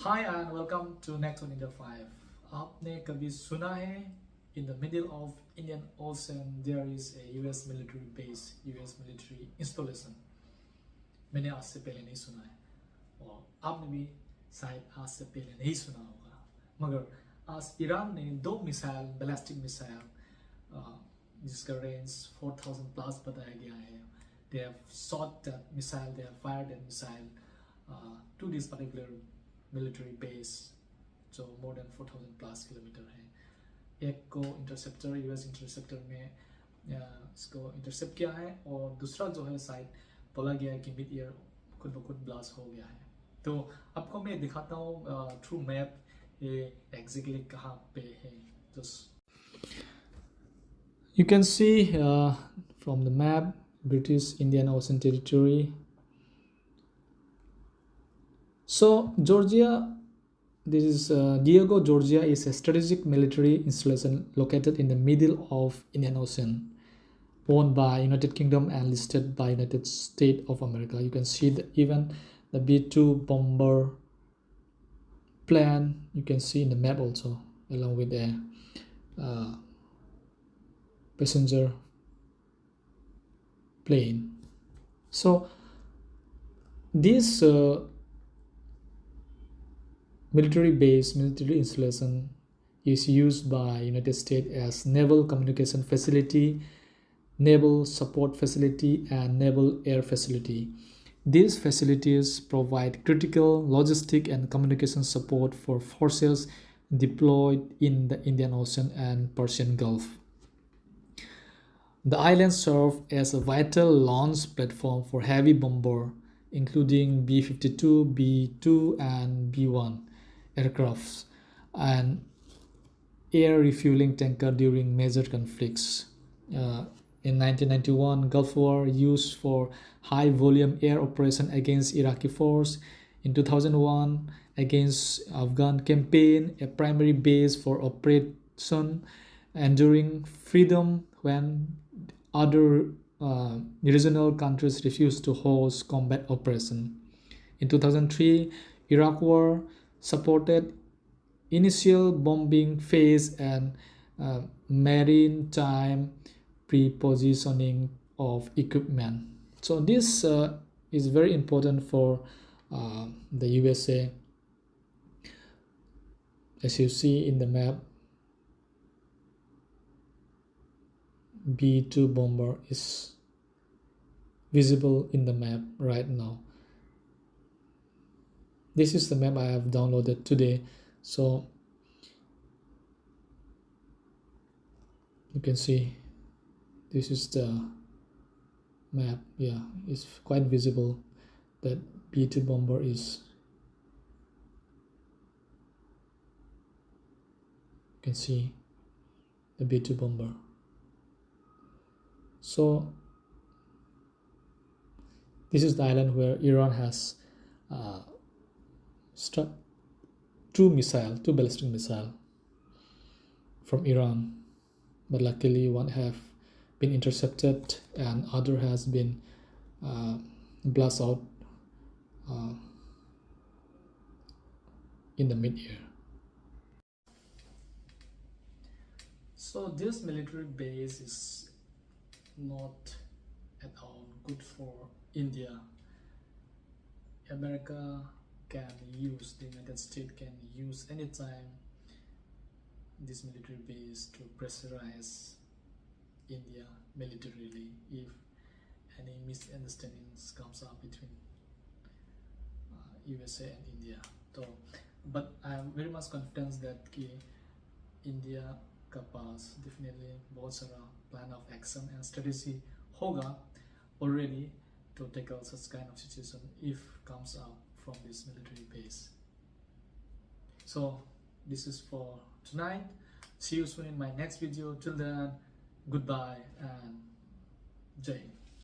Hi and welcome to Next on India 5. आपने कभी सुना है in the middle of Indian Ocean there is a US military base, US military installation. मैंने आज से पहले नहीं सुना है और आपने भी शायद आज से पहले नहीं सुना होगा, मगर आज ईरान ने दो मिसाइल बैलिस्टिक मिसाइल जिसका रेंज 4000 प्लस बताया गया है, they have shot that missile, they have fired that missile to this particular military base, जो more than 4000 plus किलोमीटर है। एक को इंटरसेप्टर यूएस इंटरसेप्टर में इसको इंटरसेप्ट किया है और दूसरा जो है शायद बोला गया है कि मिड ईयर खुद ब खुद ब्लास्ट हो गया है। तो आपको मैं दिखाता हूँ थ्रू मैप ये एग्जैक्टली कहाँ पे है। Just you can see from the map British Indian Ocean Territory. So Georgia, this is Diego, Georgia is a strategic military installation located in the middle of Indian Ocean, owned by United Kingdom and listed by United States of America. You can see even the B-2 bomber plane, you can see in the map also, along with the passenger plane. So this military base, military installation is used by United States as naval communication facility, naval support facility, and naval air facility. These facilities provide critical logistic and communication support for forces deployed in the Indian Ocean and Persian Gulf. The islands serve as a vital launch platform for heavy bomber, including B-52, B-2, and B-1 aircrafts, and air refueling tanker during major conflicts. In 1991, Gulf War used for high volume air operation against Iraqi force. In 2001, against Afghan campaign, a primary base for operation enduring freedom when other regional countries refused to host combat operation. In 2003, Iraq War supported initial bombing phase and maritime pre-positioning of equipment. So this is very important for the USA. As you see in the map, B-2 bomber is visible in the map right now. This is the map I have downloaded today, so you can see this is the map. Yeah, it's quite visible that B-2 bomber is, you can see the B-2 bomber. So this is the island where Iran has struck two ballistic missile from Iran, but luckily one have been intercepted and other has been blast out in the mid-air. So this military base is not at all good for India. America can use, the United States can use anytime this military base to pressurize India militarily if any misunderstandings comes up between USA and India. So, but I am very much confident that कि India का पास definitely बहुत सारा plan of action and strategy होगा already to tackle such kind of situation if comes up from this military base. So this is for tonight. See you soon in my next video. Till then, goodbye and Jai.